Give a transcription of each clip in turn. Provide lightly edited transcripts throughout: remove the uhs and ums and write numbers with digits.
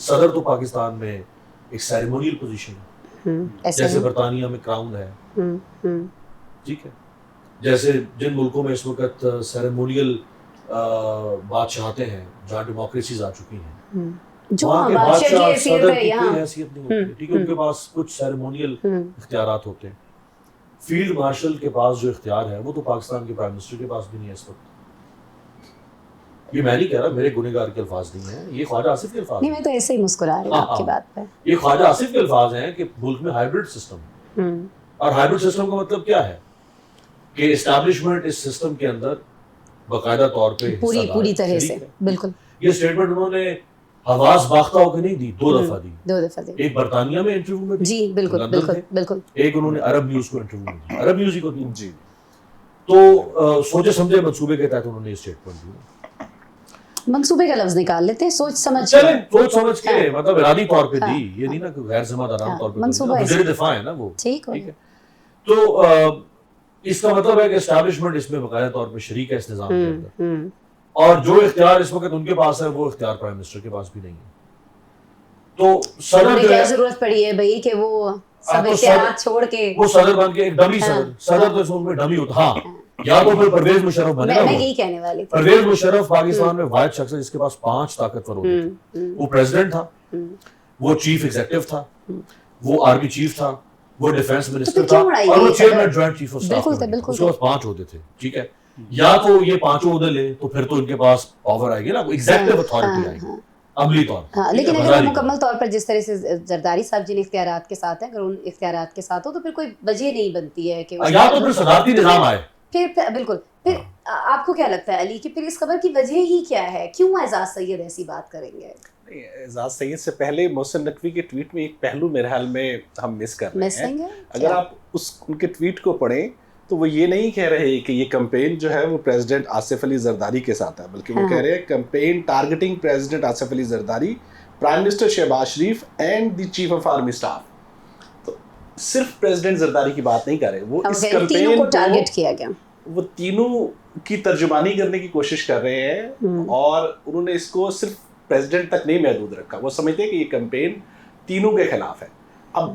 صدر تو پاکستان میں ایک سیریمونیل پوزیشن ہے، جیسے برطانیہ میں کراؤن ہے، ٹھیک ہے، جیسے جن ملکوں میں اس وقت سیریمونیل بادشاہتیں ہیں جہاں ڈیموکریسیز آ چکی ہیں، وہاں کے بادشاہ صدر کی کوئی حیثیت نہیں ہوتی، ٹھیک ہے، ان کے پاس کچھ سیریمونیل اختیارات ہوتے ہیں. فیلڈ مارشل کے پاس جو اختیار ہے وہ تو پاکستان کے پرائم منسٹر کے پاس بھی نہیں ہے اس وقت. یہ میں نہیں کہہ رہا میرے گنہگار کے الفاظ نہیں ہیں، یہ خواجہ آصف کے الفاظ نہیں، میں تو ایسے ہی مسکرا رہی ہوں آپ کی بات پہ. یہ خواجہ آصف کے الفاظ ہیں کہ ملک میں ہائیبرڈ سسٹم، اور ہائیبرڈ سسٹم کا مطلب کیا ہے کہ اسٹیبلشمنٹ اس سسٹم کے اندر باقاعدہ طور پہ پوری طرح سے. بالکل یہ اسٹیٹمنٹ انہوں نے حواس باختہ ہو کے نہیں دی، دو دفعہ دی. ایک برطانیہ میں انٹرویو میں دی، جی بالکل بالکل بالکل. ایک انہوں نے عرب نیوز کو انٹرویو میں دی، عرب نیوز ہی کو دی. جی تو سوچے سمجھے منصوبے کے تحت انہوں نے اسٹیٹمنٹ دی. منصوبے کا لفظ نکال لیتے ہیں، سوچ سمجھ کے مطلب ارادی طور پہ دی، یہ نہیں نا کہ غیر ذمہ دارانہ طور پہ مجرد دفاع ہے نا وہ، ٹھیک ہے. تو اس کا مطلب ہے کہ اسٹیبلشمنٹ اس میں باقاعدہ طور پہ شریک ہے اس نظام کے اندر، اور جو اختیار اس وقت ان کے پاس ہے وہ اختیار پرائم منسٹر کے پاس بھی نہیں ہے. تو صدر جو ہے ضرورت پڑی ہے بھائی کہ وہ سب اختیارات چھوڑ کے وہ صدر بن کے ایک ڈمی صدر تو اس میں ڈمی ہوتا. ہاں، یا تو پھر پرویز مشرف بنے گا. میں یہی کہنے والی تھی، پرویز مشرف پاکستان میں واحد شخص ہے جس کے پاس 5 طاقتور عہدے تھے. وہ پریزیڈنٹ تھا، وہ چیف ایگزیکٹو تھا، وہ آرمی چیف تھا، وہ ڈیفینس منسٹر تھا، اور وہ chairman joint chief of staff تھا. اس کے پاس 5 عہدے تھے، ٹھیک ہے. یا تو یہ 5 عہدے لے تو پھر تو ان کے پاس پاور آئے گی نا، ایگزیکٹو اتھارٹی آئے گی عملی طور پر. لیکن اگر مکمل طور پر جس طرح سے زرداری صاحب جن اختیارات کے ساتھ ہیں، اگر ان اختیارات کے ساتھ ہو تو پھر کوئی وجہ نہیں بنتی ہے کہ یا تو پھر صدارتی نظام آئے. پھر بالکل. پھر آپ کو کیا لگتا ہے علی کہ پھر اس خبر کی وجہ ہی کیا ہے؟ کیوں اعزاز سید ایسی بات کریں گے؟ اعزاز سید سے پہلے محسن نقوی کے ٹویٹ میں ایک پہلو میرے حال میں ہم مس کر رہے ہیں. اگر آپ ان کے ٹویٹ کو پڑھیں تو وہ یہ نہیں کہہ رہے کہ یہ کمپین جو ہے وہ پریزیڈنٹ آصف علی زرداری کے ساتھ ہے، بلکہ وہ کہہ رہے ہیں campaign targeting president Asif Ali Zardari, prime minister Shehbaz Sharif and the chief of army staff. تو صرف پریزیڈنٹ زرداری کی بات نہیں کر رہے، وہ اس کمپین کو ٹارگیٹ کیا گیا، وہ تینوں کی ترجمانی کرنے کی کوشش کر رہے ہیں، اور انہوں نے اس کو صرف پریزیڈنٹ تک نہیں محدود رکھا. وہ سمجھتے ہیں کہ یہ کمپین تینوں کے خلاف ہے. اب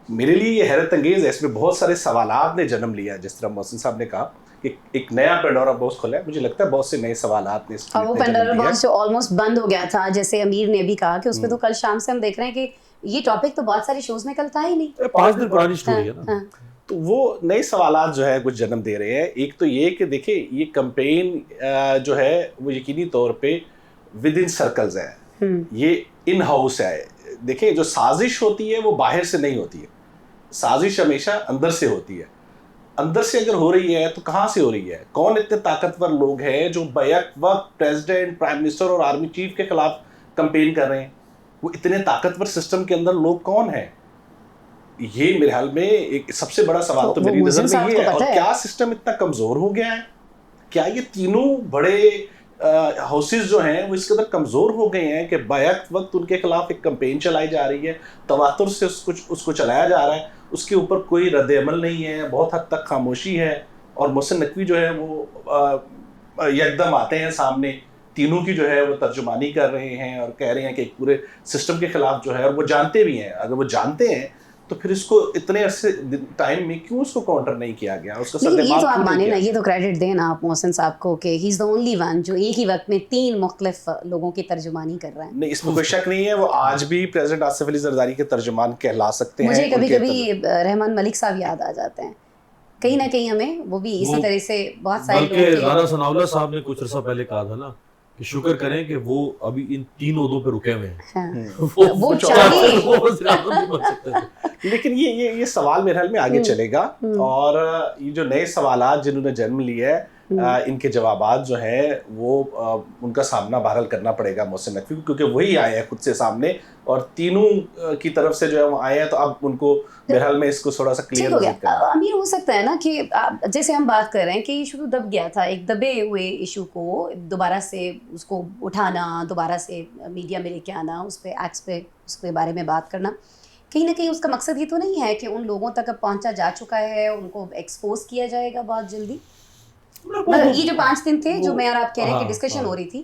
میرے لیے یہ حیرت انگیز ہے، اس میں بہت سارے سوالات نے جنم لیا، جس طرح محسن صاحب نے کہا کہ ایک نیا پینڈورا باکس کھلا ہے. مجھے لگتا ہے بہت سے نئے سوالات نے اس اور وہ پینڈورا باکس جو آلموسٹ بند ہو گیا تھا، جیسے امیر نے بھی کہا کہ اس پہ تو کل شام سے ہم دیکھ رہے ہیں کہ یہ ٹاپک تو بہت سارے شوز میں کل تھا ہی نہیں. 5 دن پرانی سٹوری ہے نا. تو وہ نئے سوالات جو ہے کچھ جنم دے رہے ہیں. ایک تو یہ کہ دیکھیں یہ کمپین جو ہے وہ یقینی طور پہ ود ان سرکلز ہے، یہ ان ہاؤس ہے. دیکھیں جو سازش ہوتی ہے وہ باہر سے نہیں ہوتی ہے، سازش ہمیشہ اندر سے ہوتی ہے. اندر سے اگر ہو رہی ہے تو کہاں سے ہو رہی ہے؟ کون اتنے طاقتور لوگ ہیں جو بیک وقت پریزیڈنٹ، پرائم منسٹر اور آرمی چیف کے خلاف کمپین کر رہے ہیں؟ وہ اتنے طاقتور سسٹم کے اندر لوگ کون ہیں؟ یہ میرے حال میں ایک سب سے بڑا سوال تو میری نظر میں یہ ہے. اور کیا سسٹم اتنا کمزور ہو گیا ہے؟ کیا یہ تینوں بڑے ہاؤسز جو ہیں وہ اس قدر کمزور ہو گئے ہیں کہ بیک وقت ان کے خلاف ایک کمپین چلائی جا رہی ہے، تواتر سے اس کو چلایا جا رہا ہے، اس کے اوپر کوئی رد عمل نہیں ہے، بہت حد تک خاموشی ہے. اور محسن نقوی جو ہے وہ یکدم آتے ہیں سامنے، تینوں کی جو ہے وہ ترجمانی کر رہے ہیں اور کہہ رہے ہیں کہ ایک پورے سسٹم کے خلاف جو ہے، اور وہ جانتے بھی ہیں. اگر وہ جانتے ہیں تو پھر اس کو اتنے عرصے ٹائم میں کیوں اس کو کاؤنٹر نہیں کیا گیا؟ اس کا یہ تو آپ مانیں نا، یہ تو کریڈٹ دیں نا آپ محسن صاحب کو کہ ہی از دی اونلی ون جو ایک ہی وقت میں 3 مختلف لوگوں کی ترجمانی کر رہا ہے. نہیں، اس میں کوئی شک نہیں ہے، وہ آج بھی پریزیڈنٹ آصف علی زرداری کے ترجمان کہلا سکتے ہیں. مجھے کبھی کبھی رحمان ملک صاحب یاد آ جاتے ہیں کہیں نہ کہیں، ہمیں وہ بھی اسی طرح سے بہت سارے لوگ. رانا ثناء اللہ صاحب نے کچھ عرصہ پہلے کہا تھا نا کہ شکر کریں کہ وہ ابھی ان 3 عہدوں پہ رکے ہوئے ہیں. وہ چاہیے. لیکن یہ سوال میرے حال میں آگے چلے گا، اور یہ جو نئے سوالات جنہوں نے جنم لیا ہے ان کے جوابات جو ہیں وہ ان کا سامنا بہرحال کرنا پڑے گا محسن نقوی کو، کیونکہ وہی آئے ہیں خود سے سامنے، اور تینوں کی طرف سے جو ہے وہ آئے ہیں. تو اب ان کو میرے حال میں اس کو تھوڑا سا کلیئر کرنا. امیر ہو سکتا ہے نا کہ جیسے ہم بات کر رہے ہیں کہ ایشو تو دب گیا تھا، ایک دبے ہوئے ایشو کو دوبارہ سے اس کو اٹھانا، دوبارہ سے میڈیا میں لے کے آنا، اس پہ ایکٹس پہ اس کے بارے میں بات کرنا، کہیں نہ کہیں اس کا مقصد یہ تو نہیں ہے کہ ان لوگوں تک اب پہنچا جا چکا ہے، ان کو ایکسپوز کیا جائے گا بہت جلدی؟ مگر یہ جو 5 دن تھے جو میں اور آپ کہہ رہے ہیں کہ ڈسکشن ہو رہی تھی،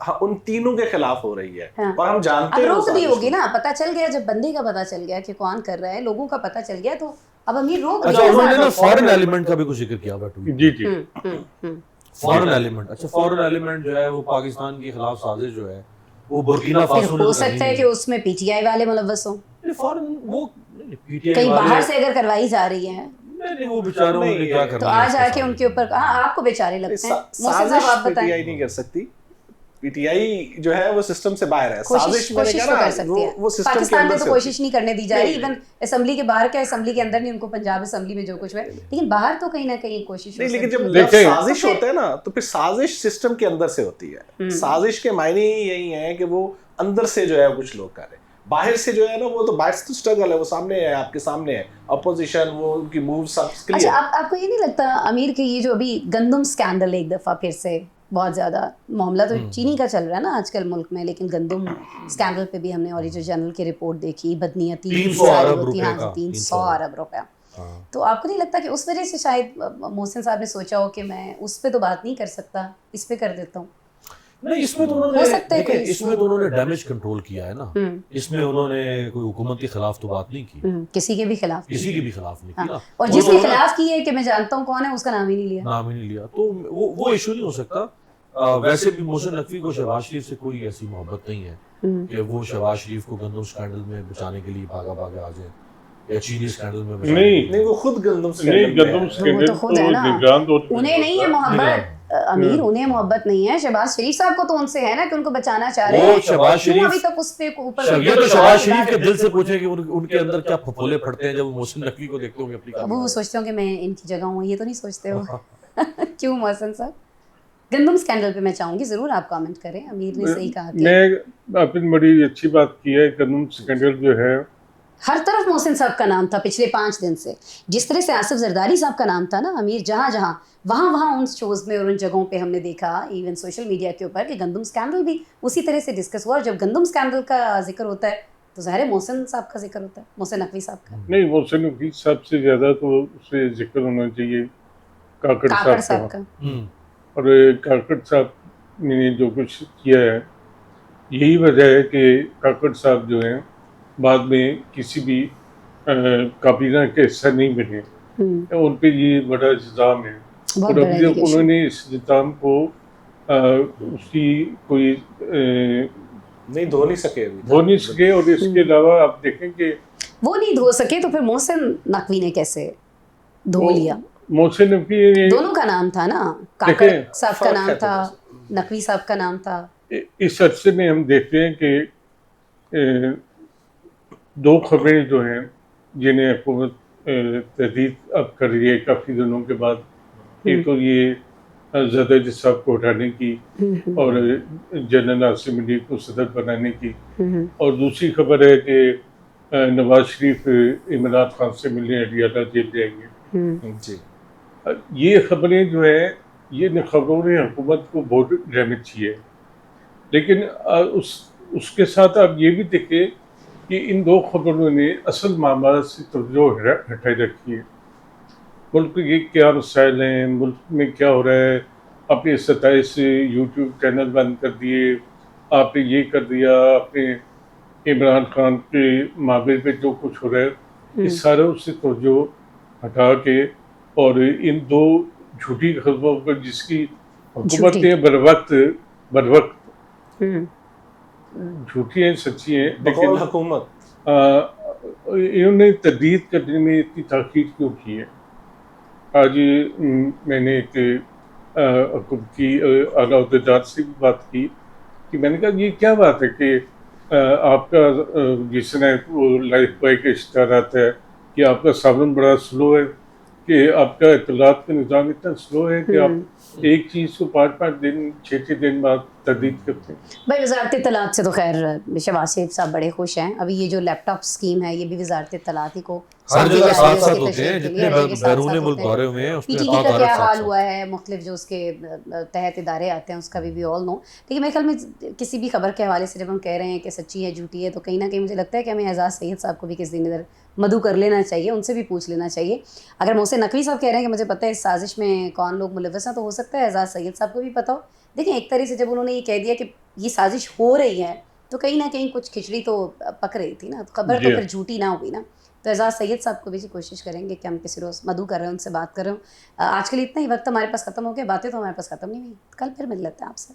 ہاں ان تینوں کے خلاف ہو رہی ہے ہاں. اور ہم جانتے اب ہیں روک دی ہوگی نا, پتہ چل گیا, جب بندے کا پتہ چل گیا کہ کون کر رہا ہے, لوگوں کا پتہ چل گیا, تو اب امیر روک اچھا دیا. انہوں نے نا فارن ایلیمنٹ کا بھی کچھ ذکر کیا ہوا ٹویٹ. جی جی فارن ایلیمنٹ, اچھا فارن ایلیمنٹ جو ہے وہ پاکستان کے خلاف سازش جو ہے وہ برکینا فاسو نے ہو سکتا ہے کہ اس میں پی ٹی آئی والے ملوث ہوں, فارن وہ پی ٹی آئی کہیں والے باہر سے اگر کروائی جا رہی ہے نہیں وہ بیچاروں نے کیا کرنا تو آج آ کے ان کے اوپر, ہاں آپ کو بیچارے لگتے ہیں. محسن صاحب آپ پی ٹی بتائیں. آئی نہیں کر سکتی, پی ٹی آئی جو ہے وہ سسٹم سے باہر ہے. کوشش تو کر سکتی ہے, پاکستان میں تو کوشش نہیں کرنے دی جا رہی, ایون اسمبلی کے باہر کیا, اسمبلی کے اندر نہیں, ان کو پنجاب اسمبلی میں جو کچھ ہے, لیکن باہر تو کہیں نہ کہیں کوشش. نہیں, لیکن جب سازش ہوتا ہے نا تو پھر سازش سسٹم کے اندر سے ہوتی ہے. سازش کے معنی یہی ہیں کہ وہ اندر سے جو ہے کچھ لوگ کریں, باہر سے جو ہے نا وہ تو باہر سے اسٹرگل ہے, وہ سامنے ہے, آپ کے سامنے ہے اپوزیشن, وہ ان کی موو سب کلیئر. اچھا آپ کو یہ نہیں لگتا امیر کے یہ جو ابھی گندم اسکینڈل ایک دفعہ پھر سے بہت زیادہ معاملہ تو چینی کا چل رہا ہے نا آج کل ملک میں, لیکن گندم اسکینڈل پہ بھی ہم نے آڈیٹر جنرل کی رپورٹ دیکھی, بدنیتی 300 ارب روپے کا, 300 ارب روپیہ. تو آپ کو نہیں لگتا کہ اس وجہ سے شاید محسن صاحب نے سوچا ہو کہ میں اس پہ تو بات نہیں کر سکتا, اس پہ کر دیتا ہوں؟ نہیں اس میں تو انہوں نے دیکھیں, اس میں تو انہوں نے ڈیمیج کنٹرول کیا ہے نا, اس میں انہوں نے کوئی حکومت کے خلاف تو بات نہیں کی, کسی کے بھی خلاف, کسی کے بھی خلاف نہیں کی نا, اور جس کے خلاف کی ہے کہ میں جانتا ہوں کون ہے, اس کا نام ہی نہیں لیا, نام ہی نہیں لیا, تو وہ ایشو نہیں ہو سکتا. ویسے بھی محسن نقوی کو شہباز شریف سے کوئی ایسی محبت نہیں ہے کہ وہ شہباز شریف کو گندم اسکینڈل میں بچانے کے لیے بھاگا بھاگا آ جائے, یا چینی اسکینڈل میں بچانے. نہیں وہ خود گندم اسکینڈل تو انہیں نہیں ہے محبت امیر, انہیں محبت نہیں ہے. شہباز شریف صاحب کو تو ان سے ہے نا کہ ان کو بچانا چاہ رہے ہیں, شہباز شریف ابھی تک اس پہ اوپر. یہ تو شہباز شریف کے دل سے پوچھیں کہ ان کے اندر کیا پھپھولے پھٹتے ہیں جب وہ محسن نقوی کو دیکھتے ہوں گے اپنی کار. وہ سوچتے ہوں کہ میں ان کی جگہ ہوں, یہ تو نہیں سوچتے ہو. کیوں محسن صاحب؟ گندم اسکینڈل پہ میں چاہوں گی ضرور آپ کامنٹ کریں. امیر نے صحیح کہا کہ میں اپنی بڑی اچھی بات کی ہے. گندم اسکینڈل جو ہے ہر طرف محسن صاحب کا نام تھا پچھلے 5 دن سے, جس طرح سے آصف زرداری صاحب کا نام تھا نا امیر, جہاں جہاں وہاں ان شوز میں اور ان جگہوں پہ ہم نے دیکھا, ایون سوشل میڈیا کے اوپر, کہ گندم اسکینڈل بھی اسی طرح سے ڈسکس ہوا. اور جب گندم اسکینڈل کا ذکر ہوتا ہے تو ظاہر ہے محسن صاحب کا ذکر ہوتا ہے, محسن نقوی صاحب کا نہیں. محسن نقوی صاحب سے زیادہ تو اس سے ذکر ہونا چاہیے کاکڑ صاحب کا. اور کاکڑ صاحب نے جو کچھ کیا ہے, یہی وجہ ہے کہ کاکڑ صاحب جو ہیں بعد میں کسی بھی کابینہ کے حصہ نہیں بنے. ان پہ یہ بڑا الزام ہے, اور ابھی انہوں نے اس الزام کو اس کی کوئی نہیں دھو نہیں سکے. اور اس کے علاوہ آپ دیکھیں کہ وہ نہیں دھو سکے, تو پھر محسن نقوی نے کیسے دھو لیا؟ محسن نقوی دونوں کا نام تھا نا, کاکڑ صاحب کا نام تھا, نقوی صاحب کا نام تھا. اس عرصے میں ہم دیکھتے ہیں کہ 2 خبریں جو ہیں جنہیں حکومت تحدید اب کر رہی ہے کافی دنوں کے بعد. ایک تو یہ زرداری صاحب کو ہٹانے کی اور جنرل عاصم علی کو صدر بنانے کی, اور دوسری خبر ہے کہ نواز شریف عمران خان سے ملنے اڈیالہ جیل جائیں گے. یہ خبریں جو ہیں, یہ خبروں نے حکومت کو بہت ڈیمیج کی ہے. لیکن اس کے ساتھ آپ یہ بھی دیکھیں کہ ان 2 خبروں نے اصل معاملات سے توجہ ہٹائی رکھی ہے. ملک کے کیا مسائل ہیں, ملک میں کیا ہو رہا ہے. آپ نے 27 یوٹیوب چینل بند کر دیے, آپ نے یہ کر دیا, آپ نے عمران خان کے مابین میں جو کچھ ہو رہا ہے, اس سارے اس سے توجہ ہٹا کے, اور ان 2 جھوٹی خبروں پر جس کی حکومت نے بروقت جھوٹی ہیں سچی ہیں, لیکن حکومت انہوں نے تردید کرنے میں اتنی تاخیر کیوں کی ہے. آج میں نے ایک حکومت کی اعلیٰ عہدیدار سے بھی بات کی کہ میں نے کہا یہ کیا بات ہے کہ آپ کا جس نے وہ لائف بوائے کا اشتہار آتا ہے کہ آپ کا سامان بڑا سلو ہے, کہ آپ کا اطلاعات کا نظام اتنا سلو ہے کہ آپ ایک چیز کو 5 دن 6 دن بعد تردید کرتے ہیں. بھائی وزارت اطلاعات سے تو خیر شہباز شریف صاحب بڑے خوش ہیں. ابھی یہ جو لیپ ٹاپ اسکیم ہے یہ بھی وزارت اطلاعات ہی کو ہر جگہ ساتھ ساتھ ہوتے ہیں, جتنے بیرون ملک دورے ہوئے ہیں اس پی میں ٹی ڈی کا کیا حال ہوا ہے, مختلف جو اس کے تحت ادارے آتے ہیں اس کا بھی آل نو. لیکن میرے خیال میں کسی بھی خبر کے حوالے سے جب ہم کہہ رہے ہیں کہ سچی ہے جھوٹی ہے, تو کہیں نہ کہیں مجھے لگتا ہے کہ ہمیں اعزاز سید صاحب کو بھی کس دن ادھر مدعو کر لینا چاہیے, ان سے بھی پوچھ لینا چاہیے. اگر محسن نقوی صاحب کہہ رہے ہیں کہ مجھے پتہ ہے اس سازش میں کون لوگ ملوث ہیں, تو ہو سکتا ہے اعزاز سید صاحب کو بھی پتہ ہو. دیکھیں ایک طرح سے جب انہوں نے یہ کہہ دیا کہ یہ سازش ہو رہی ہے تو کہیں نہ کہیں کچھ کھچڑی تو پک رہی تھی نا, خبر تو پھر جھوٹی نہ ہوئی نا. تو اعزاز سید صاحب کو بھی کوشش کریں گے کہ ہم کسی روز مدعو کر رہے ہیں ان سے بات کر رہے ہوں. آج کے لیے اتنا ہی, وقت ہمارے پاس ختم ہو گیا, باتیں تو ہمارے پاس ختم نہیں ہوئی, کل پھر مل لیتے ہیں آپ سے.